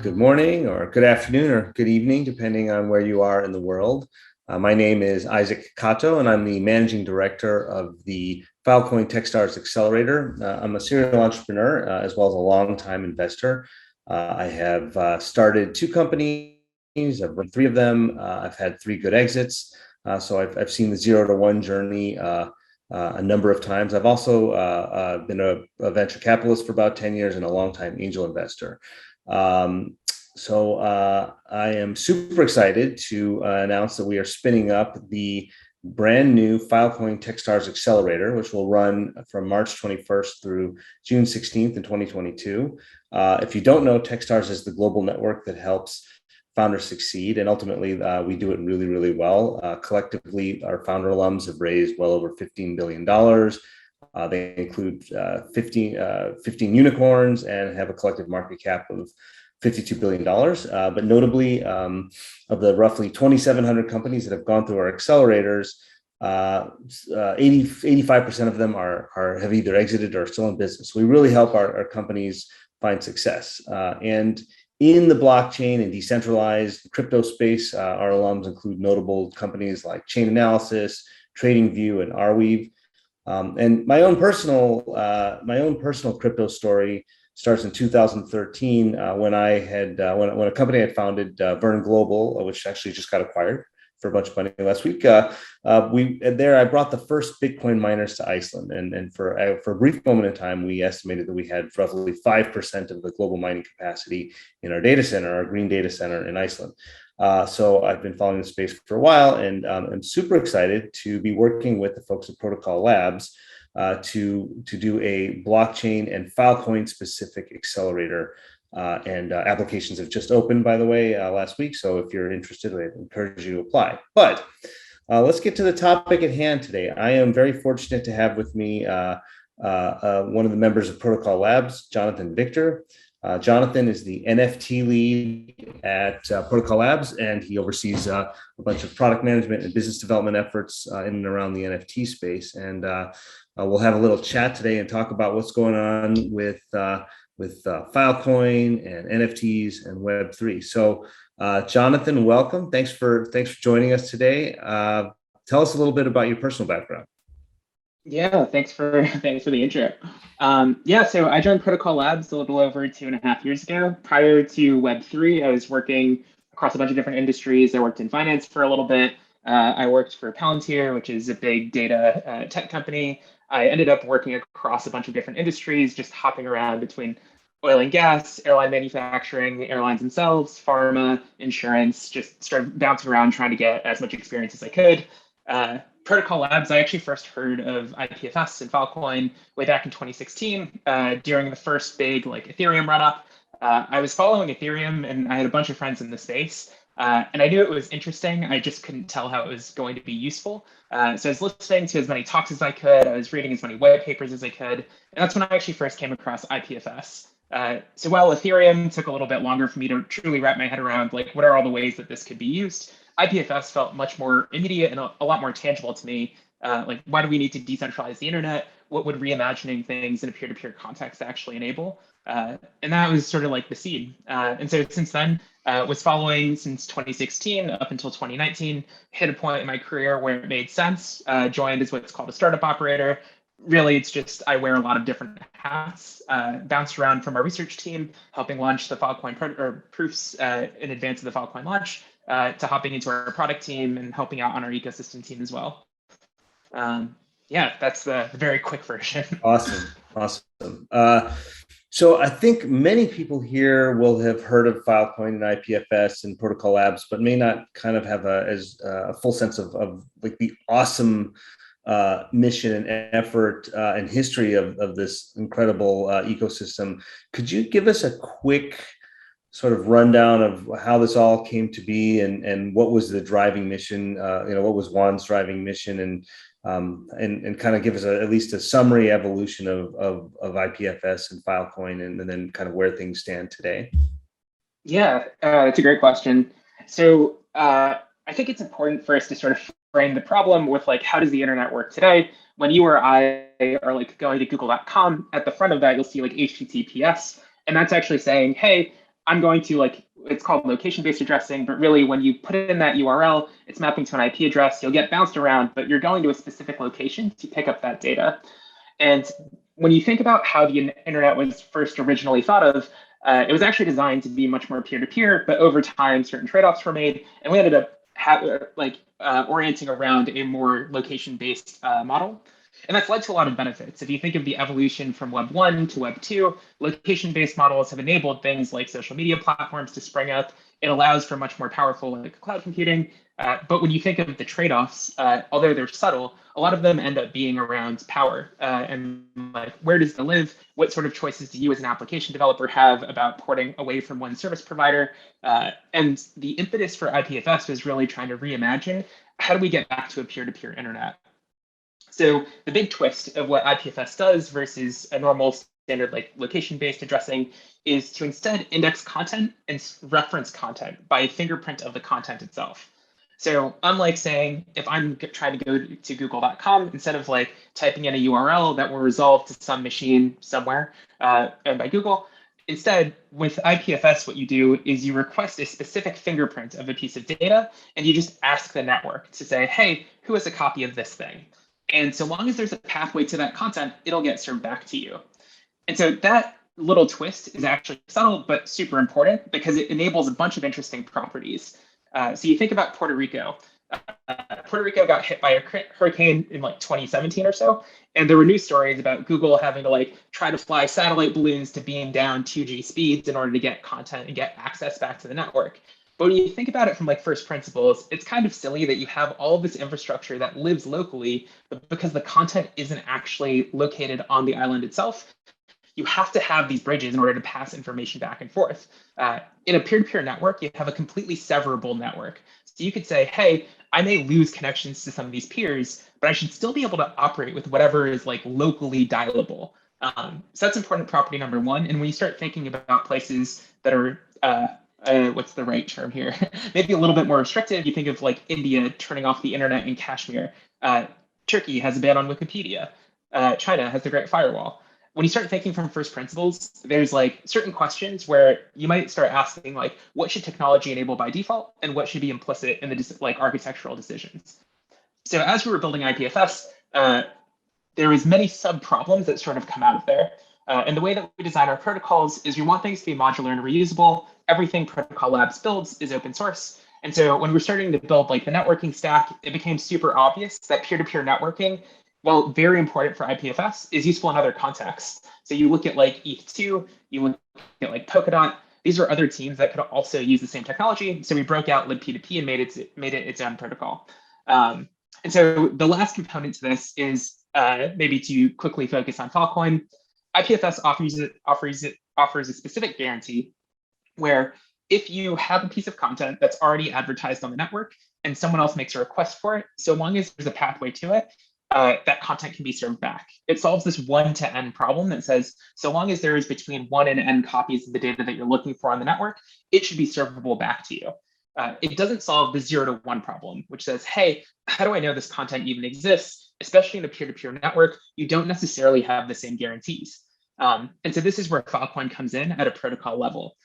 good morning or good afternoon or good evening, depending on where you are in the world. My name is Isaac Kato, and I'm the managing director of the Filecoin Techstars Accelerator. I'm a serial entrepreneur as well as a longtime investor. I have started 2 companies. I've run 3 of them. I've had 3 good exits. So I've seen the 0 to 1 journey a number of times. I've also been a venture capitalist for about 10 years and a longtime angel investor. So I am super excited to announce that we are spinning up the brand new Filecoin Techstars Accelerator, which will run from March 21st through June 16th in 2022. If you don't know, Techstars is the global network that helps founders succeed, and ultimately we do it really, really well. Collectively, our founder alums have raised well over $15 billion. They include 15 unicorns and have a collective market cap of $52 billion. But notably, of the roughly 2,700 companies that have gone through our accelerators, 85% of them have either exited or are still in business. We really help our companies find success. And in the blockchain and decentralized crypto space, our alums include notable companies like Chain Analysis, TradingView, and Arweave. And my own personal crypto story starts in 2013 when a company I had founded, Vern Global, which actually just got acquired for a bunch of money last week. I brought the first Bitcoin miners to Iceland, and for a brief moment in time, we estimated that we had roughly 5% of the global mining capacity in our data center, our green data center in Iceland. So I've been following the space for a while, and I'm super excited to be working with the folks at Protocol Labs to do a blockchain and Filecoin specific accelerator. And applications have just opened, by the way, last week. So if you're interested, I encourage you to apply. But let's get to the topic at hand today. I am very fortunate to have with me one of the members of Protocol Labs, Jonathan Victor. Jonathan is the NFT lead at Protocol Labs, and he oversees a bunch of product management and business development efforts in and around the NFT space. And we'll have a little chat today and talk about what's going on with Filecoin and NFTs and Web3. So, Jonathan, welcome. Thanks for joining us today. Tell us a little bit about your personal background. Yeah, thanks for the intro. So I joined Protocol Labs a little over 2.5 years ago. Prior to Web3, I was working across a bunch of different industries. I worked in finance for a little bit. I worked for Palantir, which is a big data tech company. I ended up working across a bunch of different industries, just hopping around between oil and gas, airline manufacturing, airlines themselves, pharma, insurance, just started bouncing around trying to get as much experience as I could. Protocol Labs, I actually first heard of IPFS and Filecoin way back in 2016 during the first big Ethereum run-up. I was following Ethereum and I had a bunch of friends in the space. And I knew it was interesting. I just couldn't tell how it was going to be useful. So I was listening to as many talks as I could. I was reading as many white papers as I could. And that's when I actually first came across IPFS. So while Ethereum took a little bit longer for me to truly wrap my head around, what are all the ways that this could be used, IPFS felt much more immediate and a lot more tangible to me. Why do we need to decentralize the internet? What would reimagining things in a peer-to-peer context actually enable? And that was sort of like the seed. And so since then, was following since 2016 up until 2019, hit a point in my career where it made sense, joined as what's called a startup operator. Really, it's just I wear a lot of different hats, bounced around from our research team, helping launch the Filecoin proofs in advance of the Filecoin launch, to hopping into our product team and helping out on our ecosystem team as well. That's the very quick version. Awesome. So I think many people here will have heard of Filecoin and IPFS and Protocol Labs, but may not kind of have a full sense of the awesome mission and effort and history of this incredible ecosystem. Could you give us a quick sort of rundown of how this all came to be and what was the driving mission? What was Juan's driving mission, and kind of give us at least a summary evolution of IPFS and Filecoin, and then kind of where things stand today? Yeah, that's a great question. So I think it's important for us to sort of frame the problem with how does the internet work today? When you or I are going to google.com, at the front of that, you'll see HTTPS. And that's actually saying, hey, I'm going to it's called location-based addressing, but really when you put in that URL, it's mapping to an IP address. You'll get bounced around, but you're going to a specific location to pick up that data. And when you think about how the internet was first originally thought of, it was actually designed to be much more peer-to-peer, but over time, certain trade-offs were made, and we ended up orienting around a more location-based model. And that's led to a lot of benefits. If you think of the evolution from Web 1 to Web 2, location-based models have enabled things like social media platforms to spring up. It allows for much more powerful cloud computing. But when you think of the trade-offs, although they're subtle, a lot of them end up being around power and where does it live? What sort of choices do you as an application developer have about porting away from one service provider? And the impetus for IPFS was really trying to reimagine how do we get back to a peer-to-peer internet? So the big twist of what IPFS does versus a normal standard location-based addressing is to instead index content and reference content by a fingerprint of the content itself. So unlike saying, if I'm trying to go to google.com, instead of typing in a URL that will resolve to some machine somewhere owned by Google, instead with IPFS, what you do is you request a specific fingerprint of a piece of data, and you just ask the network to say, hey, who has a copy of this thing? And so long as there's a pathway to that content, it'll get served back to you. And so that little twist is actually subtle, but super important because it enables a bunch of interesting properties. So you think about Puerto Rico. Puerto Rico got hit by a hurricane in 2017 or so. And there were news stories about Google having to try to fly satellite balloons to beam down 2G speeds in order to get content and get access back to the network. But when you think about it from first principles, it's kind of silly that you have all this infrastructure that lives locally, but because the content isn't actually located on the island itself, you have to have these bridges in order to pass information back and forth. In a peer-to-peer network, you have a completely severable network. So you could say, hey, I may lose connections to some of these peers, but I should still be able to operate with whatever is locally dialable. So that's important property number one. And when you start thinking about places that are what's the right term here? Maybe a little bit more restrictive. You think of India turning off the internet in Kashmir. Turkey has a ban on Wikipedia. China has the Great Firewall. When you start thinking from first principles, there's certain questions where you might start asking what should technology enable by default and what should be implicit in the architectural decisions. So as we were building IPFS, there was many sub problems that sort of come out of there. And the way that we design our protocols is we want things to be modular and reusable. Everything Protocol Labs builds is open source. And so when we're starting to build the networking stack, it became super obvious that peer-to-peer networking, while very important for IPFS, is useful in other contexts. So you look at ETH2, you look at Polkadot. These are other teams that could also use the same technology. So we broke out libp2p and made it its own protocol. And so the last component to this is maybe to quickly focus on Filecoin. IPFS offers a specific guarantee where if you have a piece of content that's already advertised on the network and someone else makes a request for it, so long as there's a pathway to it, that content can be served back. It solves this 1 to n problem that says, so long as there is between 1 and n copies of the data that you're looking for on the network, it should be servable back to you. It doesn't solve the 0 to 1 problem, which says, hey, how do I know this content even exists? Especially in a peer-to-peer network, you don't necessarily have the same guarantees. And so this is where Filecoin comes in at a protocol level.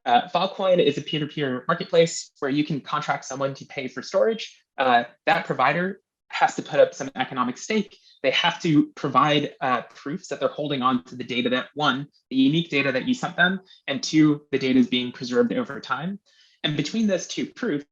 Filecoin is a peer-to-peer marketplace where you can contract someone to pay for storage. That provider has to put up some economic stake. They have to provide proofs that they're holding on to the data that, one, the unique data that you sent them, and two, the data is being preserved over time. And between those two proofs,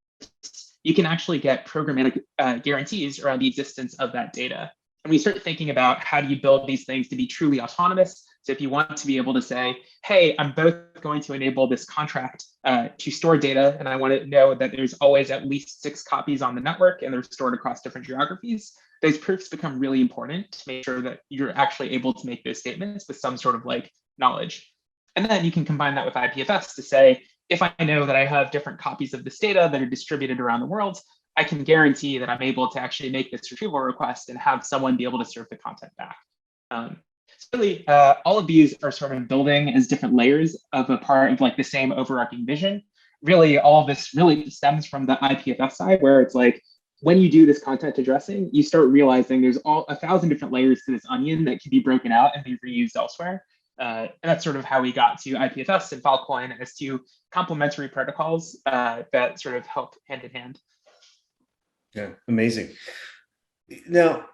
you can actually get programmatic guarantees around the existence of that data. And we start thinking about how do you build these things to be truly autonomous. So if you want to be able to say, hey, I'm both going to enable this contract to store data, and I want to know that there's always at least 6 copies on the network and they're stored across different geographies, those proofs become really important to make sure that you're actually able to make those statements with some sort of knowledge. And then you can combine that with IPFS to say, if I know that I have different copies of this data that are distributed around the world, I can guarantee that I'm able to actually make this retrieval request and have someone be able to serve the content back. So really, all of these are sort of building as different layers of a part of the same overarching vision. Really, all of this really stems from the IPFS side, where it's when you do this content addressing, you start realizing there's 1,000 different layers to this onion that can be broken out and be reused elsewhere. And that's sort of how we got to IPFS and Filecoin as two complementary protocols that sort of help hand in hand. Yeah, amazing. Now,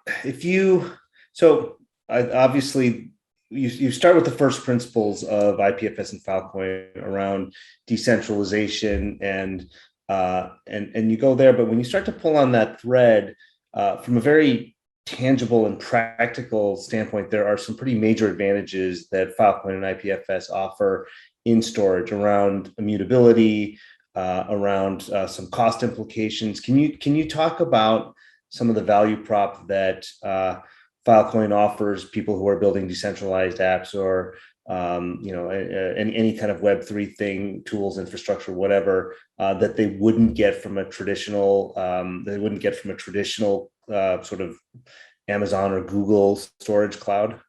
so obviously you start with the first principles of IPFS and Filecoin around decentralization and you go there, but when you start to pull on that thread from a very tangible and practical standpoint, there are some pretty major advantages that Filecoin and IPFS offer in storage around immutability, around some cost implications. Can you talk about some of the value prop that Filecoin offers people who are building decentralized apps or any kind of Web3 thing, tools, infrastructure, whatever, that they wouldn't get from a traditional sort of Amazon or Google storage cloud?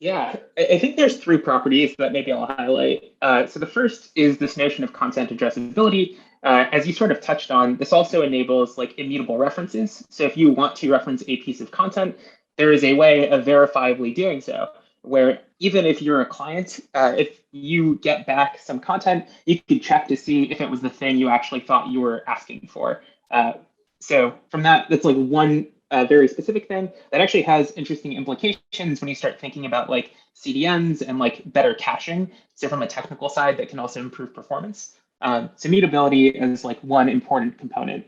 Yeah, I think there's three properties that maybe I'll highlight. So the first is this notion of content addressability. As you sort of touched on, this also enables like immutable references. So if you want to reference a piece of content, there is a way of verifiably doing so, where even if you're a client, if you get back some content, you can check to see if it was the thing you actually thought you were asking for. So from that, that's like one very specific thing that actually has interesting implications when you start thinking about like CDNs and like better caching. So from a technical side, that can also improve performance. So mutability is like one important component.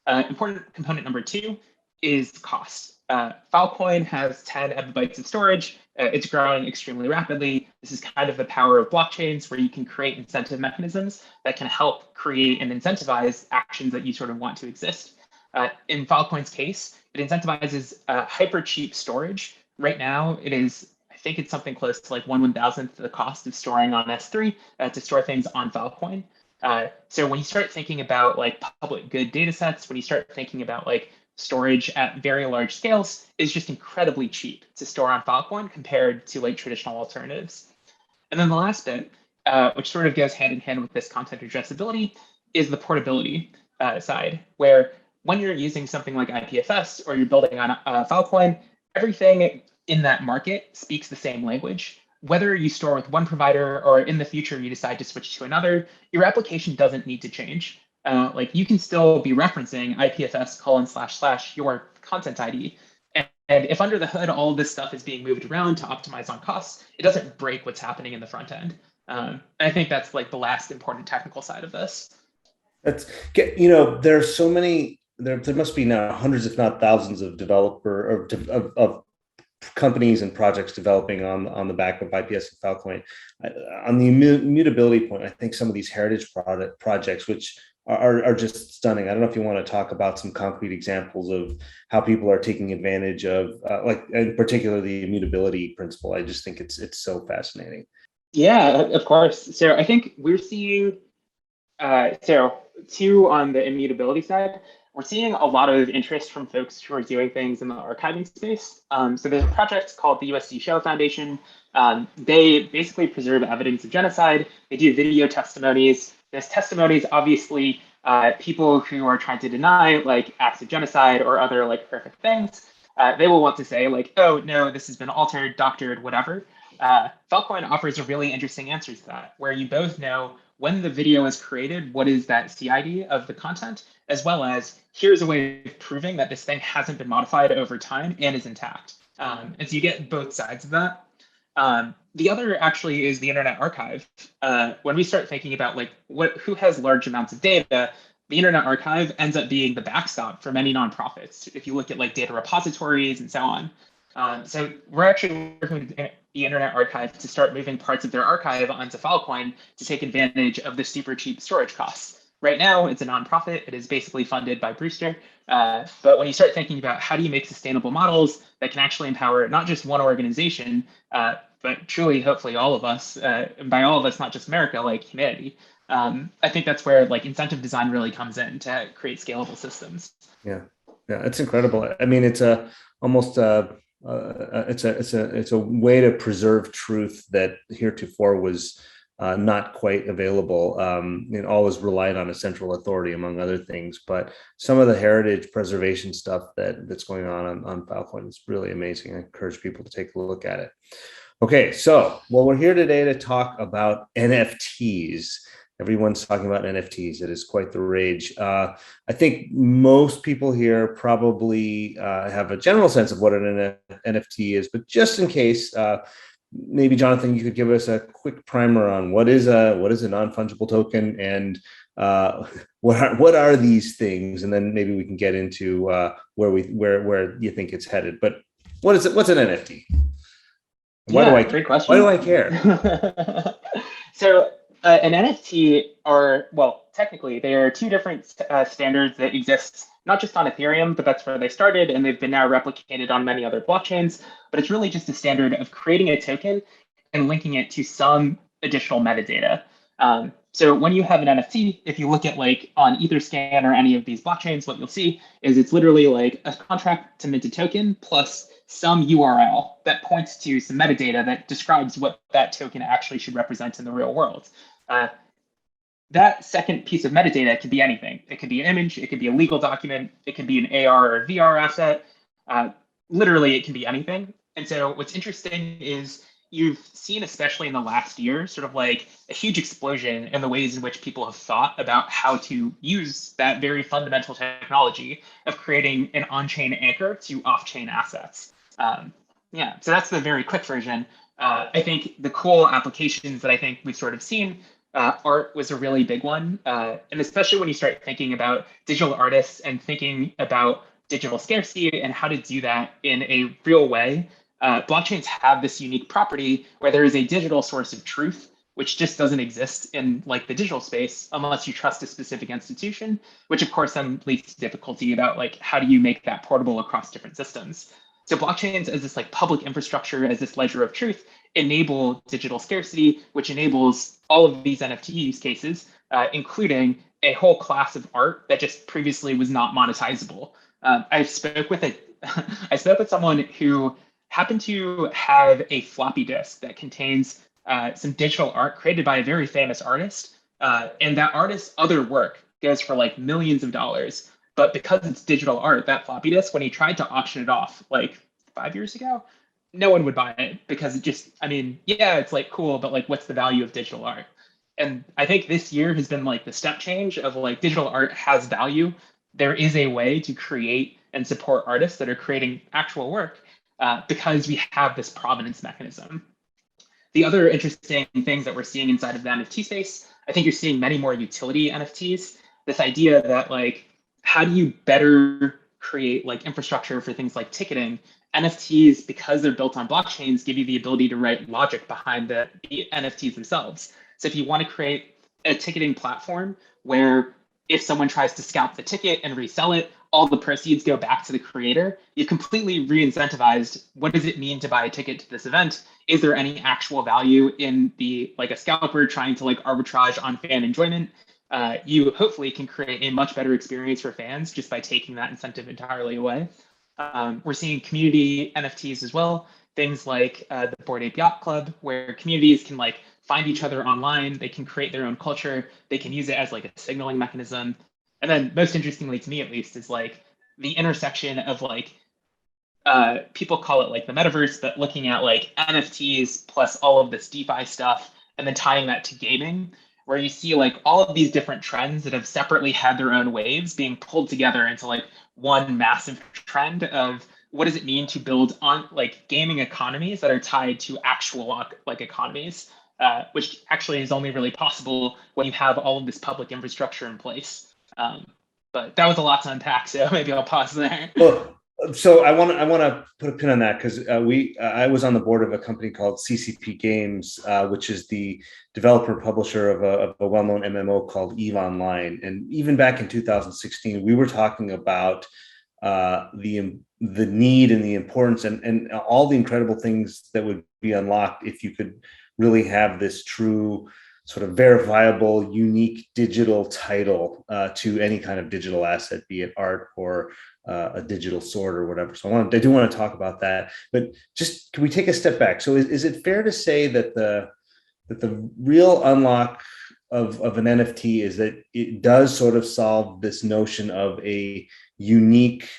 Important component number two is cost. Filecoin has 10 MB of storage. It's growing extremely rapidly. This is kind of the power of blockchains where you can create incentive mechanisms that can help create and incentivize actions that you sort of want to exist. In Filecoin's case, it incentivizes hyper cheap storage. Right now, I think it's something close to like 1/1000th the cost of storing on S3 to store things on Filecoin. So when you start thinking about like public good data sets, when you start thinking about like storage at very large scales, it's just incredibly cheap to store on Filecoin compared to like traditional alternatives. And then the last bit, which sort of goes hand in hand with this content addressability, is the portability side, where when you're using something like IPFS or you're building on Filecoin, everything in that market speaks the same language. Whether you store with one provider or in the future you decide to switch to another, your application doesn't need to change. Like you can still be referencing IPFS : your content ID. And if under the hood, all of this stuff is being moved around to optimize on costs, it doesn't break what's happening in the front end. And I think that's like the last important technical side of this. There's so many, there must be now hundreds, if not thousands of of companies and projects developing on the back of IPS and Filecoin. On the immutability point, I think some of these heritage projects, which are just stunning. I don't know if you want to talk about some concrete examples of how people are taking advantage of, like in particular, the immutability principle. I just think it's so fascinating. Yeah, of course. So I think we're seeing, two on the immutability side, we're seeing a lot of interest from folks who are doing things in the archiving space. So there's a project called the USC Shoah Foundation. They basically preserve evidence of genocide. They do video testimonies. There's testimonies, obviously, people who are trying to deny like acts of genocide or other like horrific things. They will want to say like, oh, no, this has been altered, doctored, whatever. Filecoin offers a really interesting answer to that, where you both know when the video is created, what is that CID of the content, as well as here's a way of proving that this thing hasn't been modified over time and is intact. And so you get both sides of that. The other actually is the Internet Archive. When we start thinking about like who has large amounts of data, the Internet Archive ends up being the backstop for many nonprofits. If you look at like data repositories and so on. So we're actually working with the Internet Archive to start moving parts of their archive onto Filecoin to take advantage of the super cheap storage costs. Right now, it's a nonprofit. It is basically funded by Brewster. But when you start thinking about how do you make sustainable models that can actually empower not just one organization, but truly, hopefully, all of us, by all of us, not just America, like humanity, I think that's where like incentive design really comes in to create scalable systems. Yeah, it's incredible. I mean, it's almost it's a way to preserve truth that heretofore was not quite available. Always relied on a central authority, among other things. But some of the heritage preservation stuff that's going on Filecoin is really amazing. I encourage people to take a look at it. Okay, so well, we're here today to talk about NFTs. Everyone's talking about NFTs. It is quite the rage. I think most people here probably have a general sense of what an NFT is, but just in case, maybe Jonathan, you could give us a quick primer on what is a non-fungible token, and what are these things, and then maybe we can get into where you think it's headed. But what is it? What's an NFT? Great Why question. do I care? So an NFT are, well, technically they are two different standards that exist not just on Ethereum, but that's where they started, and they've been now replicated on many other blockchains. But it's really just a standard of creating a token and linking it to some additional metadata. So when you have an NFT, if you look at like on Etherscan or any of these blockchains, what you'll see is it's literally like a contract to mint a token plus some URL that points to some metadata that describes what that token actually should represent in the real world. That second piece of metadata could be anything. It could be an image, it could be a legal document, it could be an AR or VR asset. Literally, it can be anything. And so what's interesting is you've seen, especially in the last year, sort of like a huge explosion in the ways in which people have thought about how to use that very fundamental technology of creating an on-chain anchor to off-chain assets. So that's the very quick version. I think the cool applications that I think we've sort of seen, art was a really big one. And especially when you start thinking about digital artists and thinking about digital scarcity and how to do that in a real way. Blockchains have this unique property where there is a digital source of truth, which just doesn't exist in like the digital space unless you trust a specific institution, which of course then leads to difficulty about like how do you make that portable across different systems. So blockchains as this like public infrastructure, as this ledger of truth, enable digital scarcity, which enables all of these NFT use cases, including a whole class of art that just previously was not monetizable. I spoke with someone who happened to have a floppy disk that contains some digital art created by a very famous artist, and that artist's other work goes for like millions of dollars. But because it's digital art, that floppy disk, when he tried to auction it off like 5 years ago, no one would buy it because it just, I mean, yeah, it's like cool, but like, what's the value of digital art? And I think this year has been like the step change of like digital art has value. There is a way to create and support artists that are creating actual work because we have this provenance mechanism. The other interesting things that we're seeing inside of the NFT space, I think you're seeing many more utility NFTs. This idea that like, how do you better create like infrastructure for things like ticketing? NFTs, because they're built on blockchains, give you the ability to write logic behind the NFTs themselves. So if you want to create a ticketing platform where if someone tries to scalp the ticket and resell it, all the proceeds go back to the creator, you've completely re-incentivized what does it mean to buy a ticket to this event? Is there any actual value in the like a scalper trying to like arbitrage on fan enjoyment? You hopefully can create a much better experience for fans just by taking that incentive entirely away. We're seeing community NFTs as well, things like the Bored Ape Yacht Club, where communities can like find each other online, they can create their own culture, they can use it as like a signaling mechanism. And then most interestingly to me at least is like the intersection of like people call it like the metaverse, but looking at like NFTs plus all of this DeFi stuff and then tying that to gaming, where you see like all of these different trends that have separately had their own waves being pulled together into like one massive trend of what does it mean to build on like gaming economies that are tied to actual like economies, which actually is only really possible when you have all of this public infrastructure in place. But that was a lot to unpack, so maybe I'll pause there. Well, so I want to put a pin on that because I was on the board of a company called CCP Games, which is the developer publisher of a well-known MMO called EVE Online. And even back in 2016, we were talking about the need and the importance and all the incredible things that would be unlocked if you could really have this true sort of verifiable, unique digital title to any kind of digital asset, be it art or a digital sword or whatever. So I do want to talk about that, but just can we take a step back? So is it fair to say that the real unlock of an NFT is that it does sort of solve this notion of a unique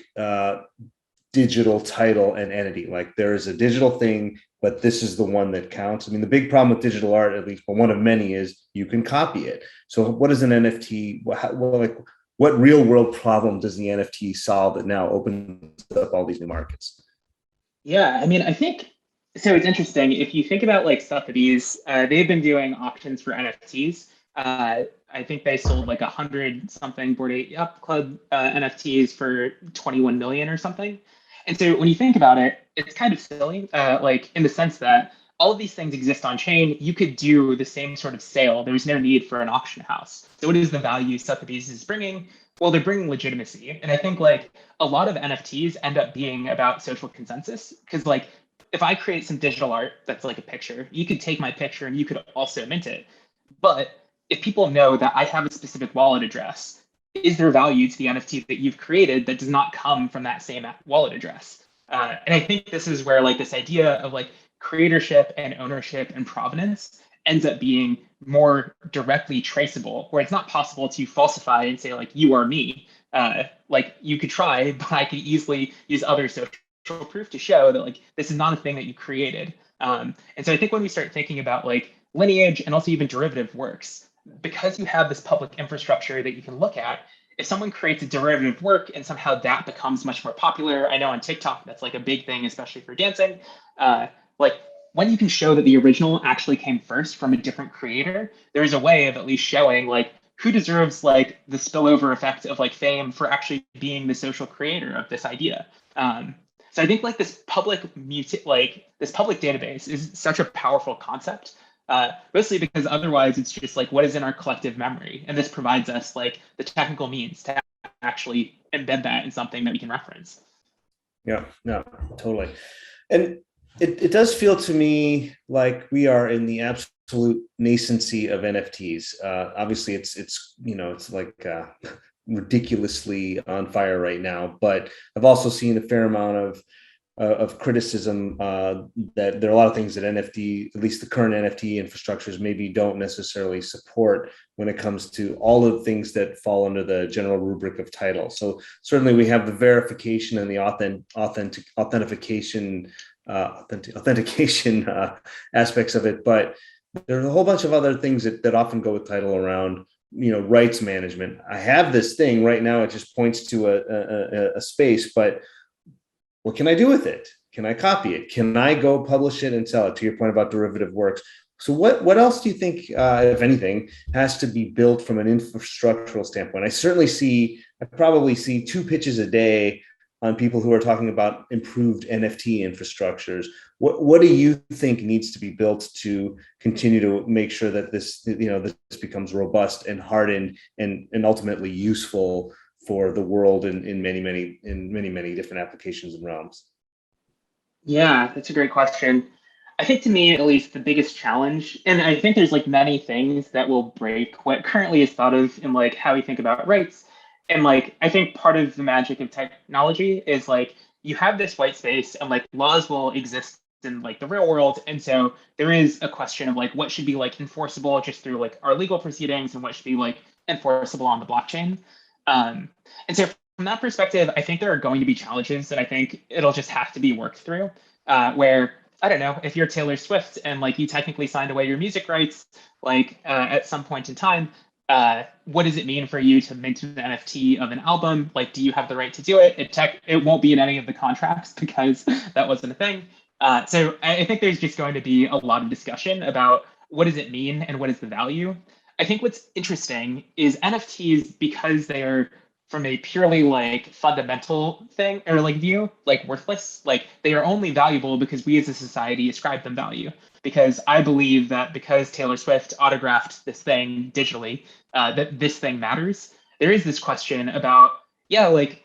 digital title and entity. Like there is a digital thing, but this is the one that counts. I mean, the big problem with digital art, at least, but one of many, is you can copy it. So what is an NFT? What real world problem does the NFT solve that now opens up all these new markets? Yeah, I mean, I think so. It's interesting if you think about like Sotheby's. They've been doing auctions for NFTs. I think they sold like 100 something Bored Ape Yacht Club NFTs for 21 million or something. And so when you think about it, it's kind of silly, like in the sense that all of these things exist on chain. You could do the same sort of sale. There's no need for an auction house. So what is the value Sotheby's is bringing? Well, they're bringing legitimacy. And I think like a lot of NFTs end up being about social consensus because like if I create some digital art that's like a picture, you could take my picture and you could also mint it. But if people know that I have a specific wallet address, is there value to the NFT that you've created that does not come from that same wallet address? And I think this is where like this idea of like creatorship and ownership and provenance ends up being more directly traceable, where it's not possible to falsify and say like you are me. Like you could try, but I could easily use other social proof to show that like this is not a thing that you created. And so I think when we start thinking about like lineage and also even derivative works, because you have this public infrastructure that you can look at, if someone creates a derivative work and somehow that becomes much more popular, I know on TikTok that's like a big thing, especially for dancing. Like when you can show that the original actually came first from a different creator, there's a way of at least showing like who deserves like the spillover effect of like fame for actually being the social creator of this idea. So I think like this public this public database is such a powerful concept. Mostly because otherwise it's just like what is in our collective memory, and this provides us like the technical means to actually embed that in something that we can reference. Yeah, no, totally. And it does feel to me like we are in the absolute nascency of NFTs. Obviously, it's like ridiculously on fire right now, but I've also seen a fair amount of criticism that there are a lot of things that NFT, at least the current NFT infrastructures, maybe don't necessarily support when it comes to all of the things that fall under the general rubric of title. So certainly we have the verification and the authentication aspects of it, but there's a whole bunch of other things that often go with title around rights management. I have this thing right now, it just points to a space, but what can I do with it? Can I copy it? Can I go publish it and sell it? To your point about derivative works. So what else do you think, if anything, has to be built from an infrastructural standpoint? I probably see 2 pitches a day on people who are talking about improved NFT infrastructures. What do you think needs to be built to continue to make sure that this becomes robust and hardened and ultimately useful for the world in many different applications and realms? Yeah, that's a great question. I think to me, at least, the biggest challenge, and I think there's like many things that will break what currently is thought of in like how we think about rights. And like I think part of the magic of technology is like you have this white space and like laws will exist in like the real world. And so there is a question of like what should be like enforceable just through like our legal proceedings and what should be like enforceable on the blockchain. And so from that perspective, I think there are going to be challenges that I think it'll just have to be worked through. Where I don't know if you're Taylor Swift and like you technically signed away your music rights, like at some point in time, what does it mean for you to mint an NFT of an album? Like, do you have the right to do it? It won't be in any of the contracts because that wasn't a thing. So I think there's just going to be a lot of discussion about what does it mean and what is the value. I think what's interesting is NFTs, because they are from a purely like fundamental thing or like view, like worthless, like they are only valuable because we as a society ascribe them value. Because I believe that because Taylor Swift autographed this thing digitally, that this thing matters. There is this question about, yeah, like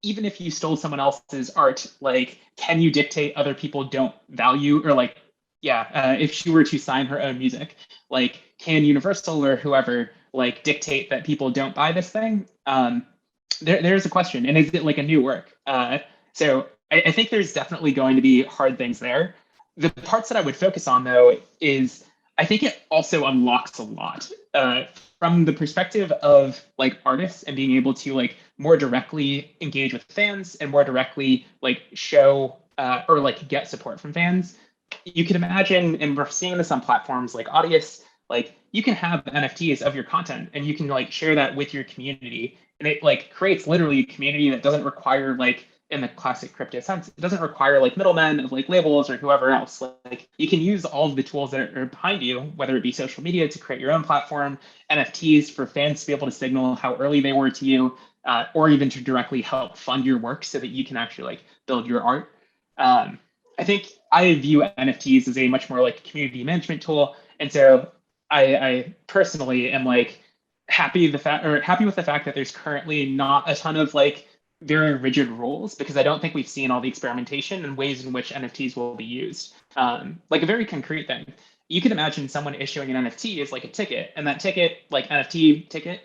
even if you stole someone else's art, like can you dictate other people don't value or like, yeah, if she were to sign her own music, like can Universal or whoever like dictate that people don't buy this thing? There's a question, and is it like a new work? So I think there's definitely going to be hard things there. The parts that I would focus on though is I think it also unlocks a lot from the perspective of like artists and being able to like more directly engage with fans and more directly like show or like get support from fans. You can imagine, and we're seeing this on platforms like Audius, like you can have NFTs of your content and you can like share that with your community. And it like creates literally a community that doesn't require like in the classic crypto sense, it doesn't require like middlemen of like labels or whoever else. Like you can use all of the tools that are behind you, whether it be social media to create your own platform, NFTs for fans to be able to signal how early they were to you, or even to directly help fund your work so that you can actually like build your art. I think I view NFTs as a much more like community management tool. And so I personally am like happy with the fact that there's currently not a ton of like very rigid rules, because I don't think we've seen all the experimentation and ways in which NFTs will be used. Like a very concrete thing, you could imagine someone issuing an NFT as like a ticket, and that ticket, like NFT ticket,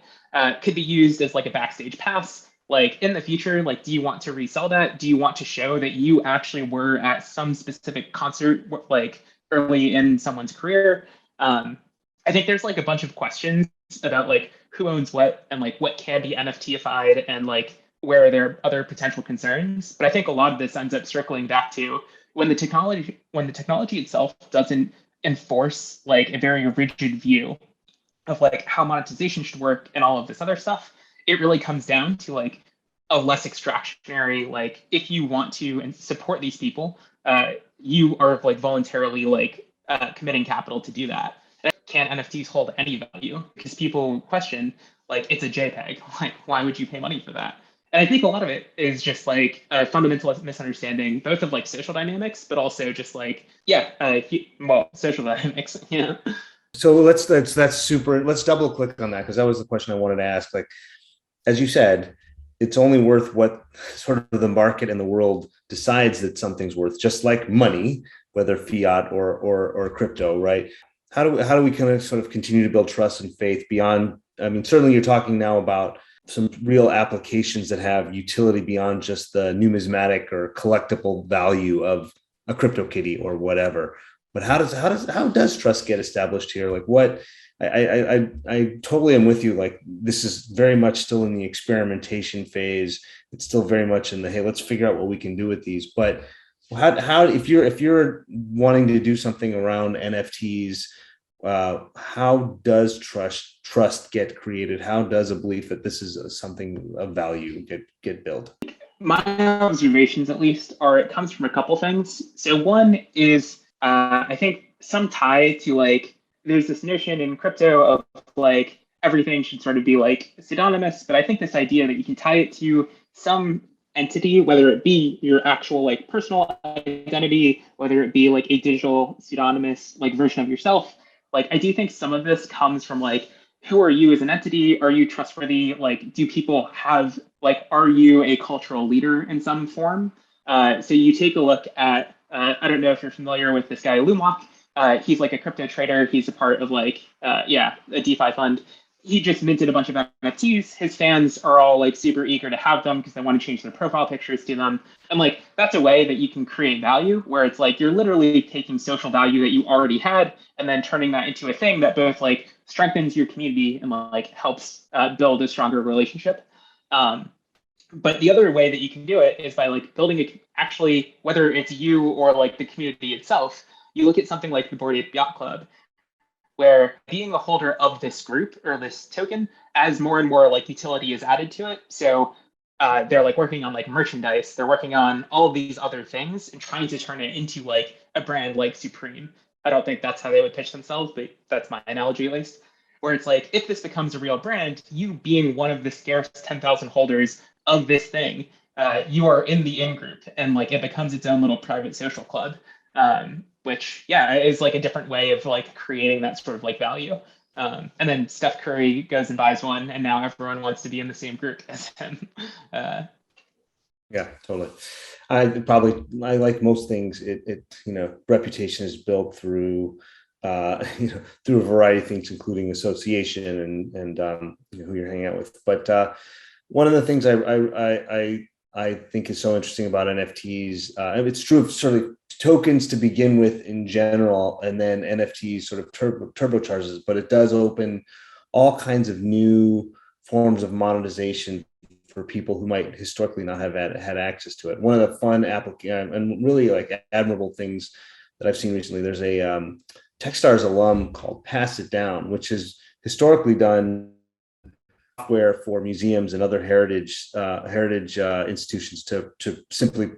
could be used as like a backstage pass. Like in the future, like, do you want to resell that? Do you want to show that you actually were at some specific concert, like early in someone's career? I think there's like a bunch of questions about like who owns what and like what can be NFTified and like where there are other potential concerns. But I think a lot of this ends up circling back to when the technology itself doesn't enforce like a very rigid view of like how monetization should work and all of this other stuff. It really comes down to like a less extractionary, like if you want to and support these people, you are like voluntarily like committing capital to do that. And can NFTs hold any value? Because people question, like, it's a JPEG. Like, why would you pay money for that? And I think a lot of it is just like a fundamental misunderstanding, both of like social dynamics, but also just like, social dynamics. Yeah. So that's super. Let's double click on that, because that was the question I wanted to ask. Like, as you said, it's only worth what sort of the market and the world decides that something's worth, just like money, whether fiat or crypto, right? How do we kind of sort of continue to build trust and faith beyond? I mean, certainly you're talking now about some real applications that have utility beyond just the numismatic or collectible value of a crypto kitty or whatever. But how does trust get established here? Like what I totally am with you. Like this is very much still in the experimentation phase. It's still very much in the, hey, let's figure out what we can do with these. But how if you're wanting to do something around NFTs, how does trust get created? How does a belief that this is something of value get built? My observations, at least, are it comes from a couple things. So one is I think some tie to like there's this notion in crypto of like everything should sort of be like pseudonymous, but I think this idea that you can tie it to some entity, whether it be your actual like personal identity, whether it be like a digital pseudonymous like version of yourself. Like I do think some of this comes from like, who are you as an entity? Are you trustworthy? Like, do people have like, are you a cultural leader in some form? So you take a look at, I don't know if you're familiar with this guy, Lumok. He's like a crypto trader. He's a part of like, a DeFi fund. He just minted a bunch of NFTs. His fans are all like super eager to have them because they want to change their profile pictures to them. And like, that's a way that you can create value where it's like, you're literally taking social value that you already had and then turning that into a thing that both like strengthens your community and like helps build a stronger relationship. But the other way that you can do it is by like building actually, whether it's you or like the community itself, you look at something like the Bored Ape Yacht Club, where being a holder of this group or this token, as more and more like utility is added to it. So they're like working on like merchandise, they're working on all of these other things and trying to turn it into like a brand like Supreme. I don't think that's how they would pitch themselves, but that's my analogy at least. Where it's like, if this becomes a real brand, you being one of the scarce 10,000 holders of this thing, you are in the in-group and like it becomes its own little private social club. Which is like a different way of like creating that sort of like value. And then Steph Curry goes and buys one, and now everyone wants to be in the same group as him. Yeah, totally. I like most things. It reputation is built through through a variety of things, including association and who you're hanging out with. But one of the things I think is so interesting about NFTs. It's true of sort of tokens to begin with in general, and then NFTs sort of turbocharges, but it does open all kinds of new forms of monetization for people who might historically not have had access to it. One of the fun and really like admirable things that I've seen recently, there's a Techstars alum called Pass It Down, which has historically done software for museums and other heritage institutions to simply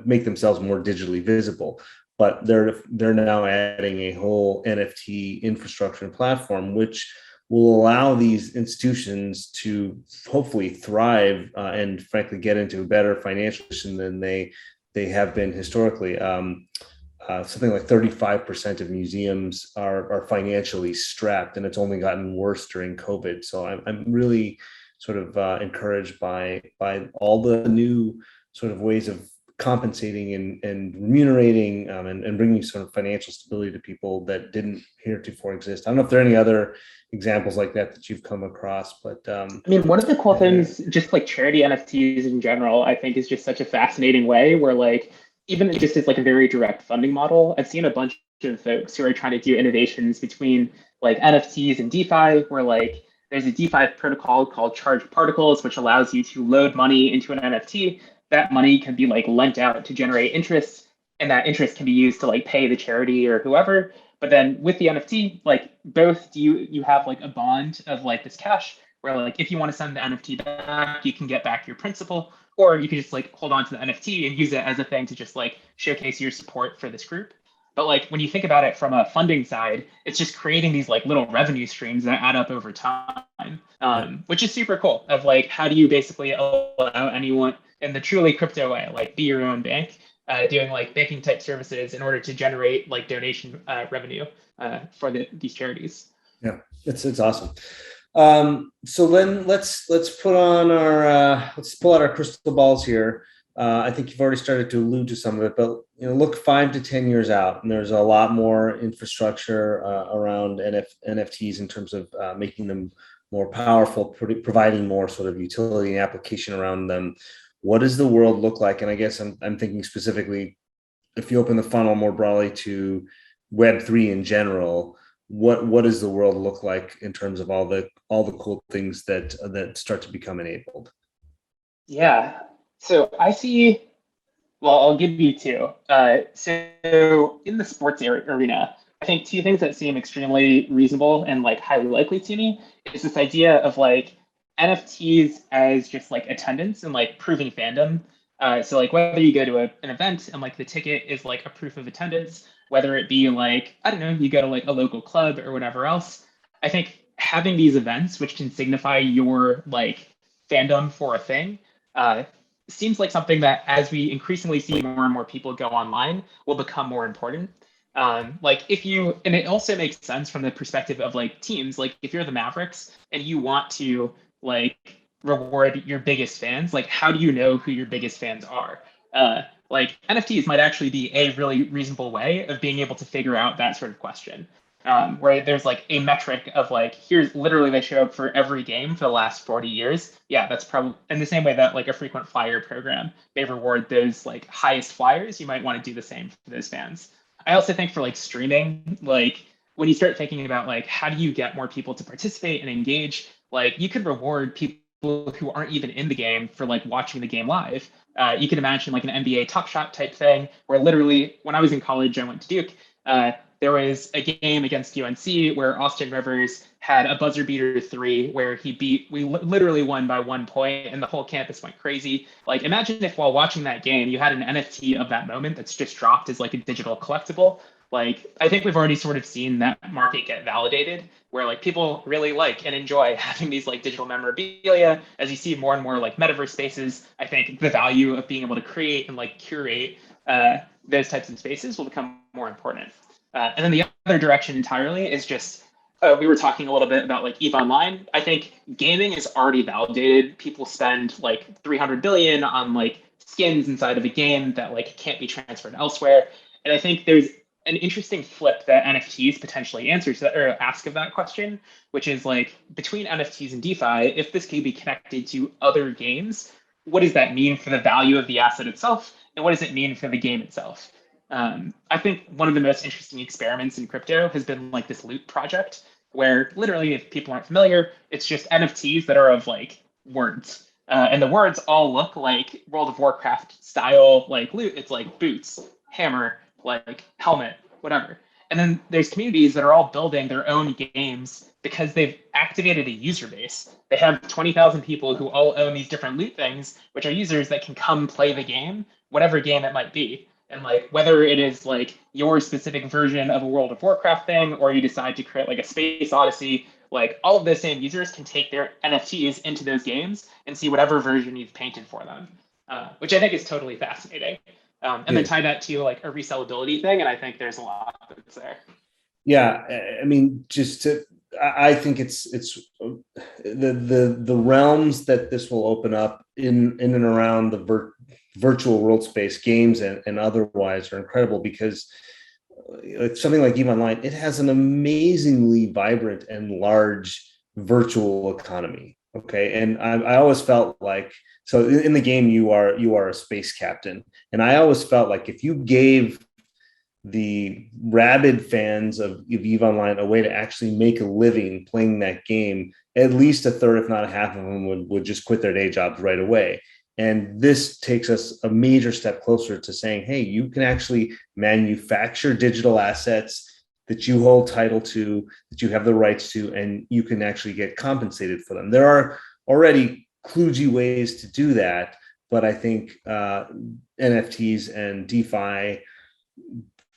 make themselves more digitally visible. But they're now adding a whole NFT infrastructure and platform, which will allow these institutions to hopefully thrive and frankly get into a better financial position than they have been historically. Something like 35% of museums are financially strapped, and it's only gotten worse during COVID. So I'm really sort of encouraged by all the new sort of ways of compensating and remunerating and bringing sort of financial stability to people that didn't heretofore exist. I don't know if there are any other examples like that you've come across, but I mean, one of the cool things, just like charity NFTs in general, I think is just such a fascinating way where like, even just as like a very direct funding model, I've seen a bunch of folks who are trying to do innovations between like NFTs and DeFi, where like there's a DeFi protocol called Charged Particles, which allows you to load money into an NFT. That money can be like lent out to generate interest, and that interest can be used to like pay the charity or whoever. But then with the NFT, like both you have like a bond of like this cash where like if you want to send the NFT back, you can get back your principal, or you can just like hold on to the NFT and use it as a thing to just like showcase your support for this group. But like when you think about it from a funding side, it's just creating these like little revenue streams that add up over time, which is super cool. Of like, how do you basically allow anyone in the truly crypto way, like be your own bank, doing like banking type services in order to generate like donation revenue for these charities. Yeah, it's awesome. So then let's put on our let's pull out our crystal balls here. I think you've already started to allude to some of it, but look 5 to 10 years out, and there's a lot more infrastructure around NFTs in terms of making them more powerful, providing more sort of utility and application around them. What does the world look like? And I guess I'm thinking specifically, if you open the funnel more broadly to Web3 in general, what does the world look like in terms of all the cool things that start to become enabled? Yeah. So I see, well, I'll give you two. So in the sports arena, I think two things that seem extremely reasonable and like highly likely to me is this idea of like NFTs as just like attendance and like proving fandom. So like whether you go to an event and like the ticket is like a proof of attendance, whether it be like, I don't know, you go to like a local club or whatever else, I think having these events, which can signify your like fandom for a thing, seems like something that as we increasingly see more and more people go online will become more important. Like if you, and it also makes sense from the perspective of like teams, like if you're the Mavericks and you want to like reward your biggest fans, like how do you know who your biggest fans are? Like NFTs might actually be a really reasonable way of being able to figure out that sort of question. Where there's like a metric of like, here's literally they show up for every game for the last 40 years. Yeah, that's probably in the same way that like a frequent flyer program may reward those like highest flyers, you might want to do the same for those fans. I also think for like streaming, like when you start thinking about like, how do you get more people to participate and engage? Like you could reward people who aren't even in the game for like watching the game live. You can imagine like an NBA Top Shot type thing where literally when I was in college, I went to Duke. There was a game against UNC where Austin Rivers had a buzzer beater 3 where we literally won by 1 point and the whole campus went crazy. Like imagine if while watching that game, you had an NFT of that moment that's just dropped as like a digital collectible. Like I think we've already sort of seen that market get validated where like people really like and enjoy having these like digital memorabilia. As you see more and more like metaverse spaces, I think the value of being able to create and like curate those types of spaces will become more important. And then the other direction entirely is just, we were talking a little bit about like EVE Online. I think gaming is already validated. People spend like 300 billion on like skins inside of a game that like can't be transferred elsewhere. And I think there's an interesting flip that NFTs potentially answers that or ask of that question, which is like between NFTs and DeFi, if this can be connected to other games, what does that mean for the value of the asset itself? And what does it mean for the game itself? I think one of the most interesting experiments in crypto has been like this Loot project, where literally, if people aren't familiar, it's just NFTs that are of like words. And the words all look like World of Warcraft style, like loot. It's like boots, hammer, like helmet, whatever. And then there's communities that are all building their own games because they've activated a user base. They have 20,000 people who all own these different loot things, which are users that can come play the game, whatever game it might be. And like whether it is like your specific version of a World of Warcraft thing, or you decide to create like a Space Odyssey, like all of those same users can take their NFTs into those games and see whatever version you've painted for them, which I think is totally fascinating. And then tie that to like a resellability thing, and I think there's a lot that's there. Yeah, I mean, I think it's the realms that this will open up in and around the virtual world space, games and otherwise, are incredible, because something like EVE Online, it has an amazingly vibrant and large virtual economy. Okay, and I always felt like, so in the game you are a space captain, and I always felt like if you gave the rabid fans of EVE Online a way to actually make a living playing that game, at least a third, if not half of them, would just quit their day jobs right away. And this takes us a major step closer to saying, hey, you can actually manufacture digital assets that you hold title to, that you have the rights to, and you can actually get compensated for them. There are already kludgy ways to do that, but I think NFTs and DeFi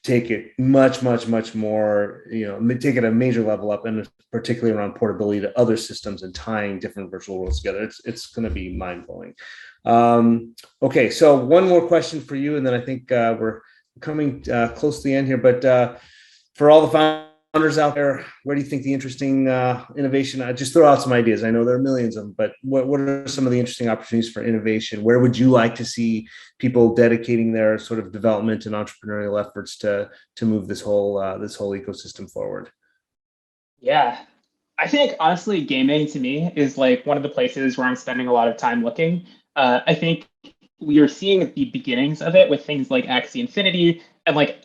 take it much more, take it a major level up, and particularly around portability to other systems and tying different virtual worlds together. It's going to be mind-blowing. Okay, so one more question for you, and then I think we're coming close to the end here, but for all the founders out there, where do you think the interesting innovation? I just throw out some ideas. I know there are millions of them, but what are some of the interesting opportunities for innovation? Where would you like to see people dedicating their sort of development and entrepreneurial efforts to move this whole ecosystem forward? Yeah, I think honestly, gaming to me is like one of the places where I'm spending a lot of time looking. I think we are seeing the beginnings of it with things like Axie Infinity, and like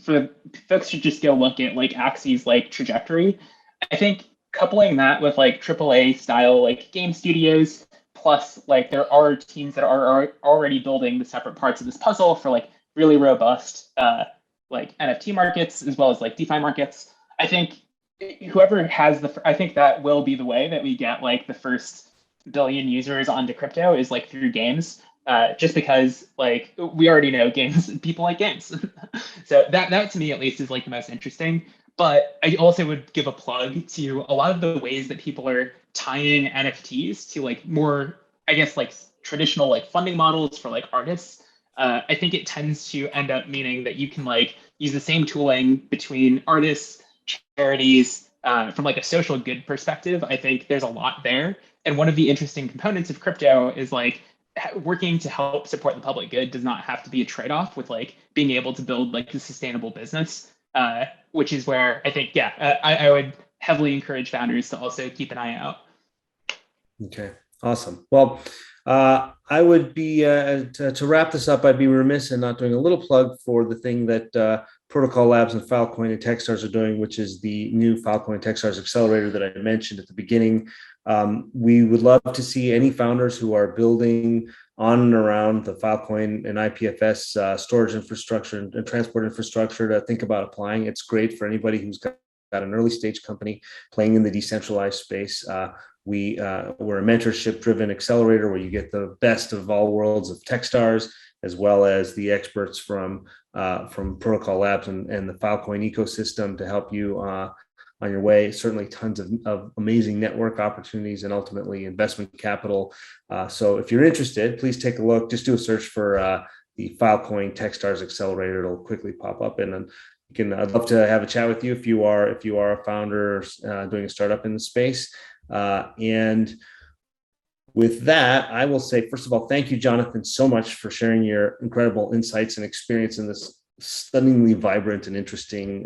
for folks to just go look at like Axie's like trajectory. I think coupling that with like AAA style like game studios, plus like there are teams that are already building the separate parts of this puzzle for like really robust like NFT markets as well as like DeFi markets. I think whoever has I think that will be the way that we get like the first billion users onto crypto, is like through games. Just because like we already know games, people like games. So that to me at least is like the most interesting. But I also would give a plug to a lot of the ways that people are tying NFTs to like more, I guess, like traditional like funding models for like artists. I think it tends to end up meaning that you can like use the same tooling between artists, charities, from like a social good perspective. I think there's a lot there. And one of the interesting components of crypto is like working to help support the public good does not have to be a trade-off with like being able to build like a sustainable business, which is where I think, yeah, I would heavily encourage founders to also keep an eye out. Okay, awesome. Well, I would be, to wrap this up, I'd be remiss in not doing a little plug for the thing that Protocol Labs and Filecoin and Techstars are doing, which is the new Filecoin Techstars Accelerator that I mentioned at the beginning. We would love to see any founders who are building on and around the Filecoin and IPFS storage infrastructure and transport infrastructure to think about applying. It's great for anybody who's got an early stage company playing in the decentralized space. We're a mentorship-driven accelerator where you get the best of all worlds of Techstars, as well as the experts from Protocol Labs and the Filecoin ecosystem to help you on your way. Certainly tons of amazing network opportunities and ultimately investment capital. So if you're interested, please take a look. Just do a search for the Filecoin Techstars Accelerator. It'll quickly pop up, and then I'd love to have a chat with you if you are a founder doing a startup in the space. And with that, I will say, first of all, thank you, Jonathan, so much for sharing your incredible insights and experience in this stunningly vibrant and interesting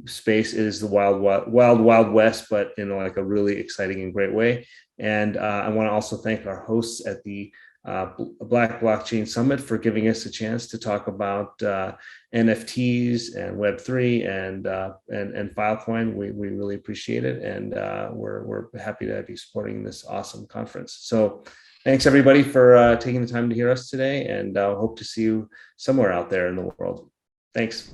space. It is the wild west, but in like a really exciting and great way. And I want to also thank our hosts at the Black Blockchain Summit for giving us a chance to talk about NFTs and Web3 and Filecoin. We really appreciate it, and we're happy to be supporting this awesome conference. So Thanks everybody for taking the time to hear us today, and hope to see you somewhere out there in the world. Thanks.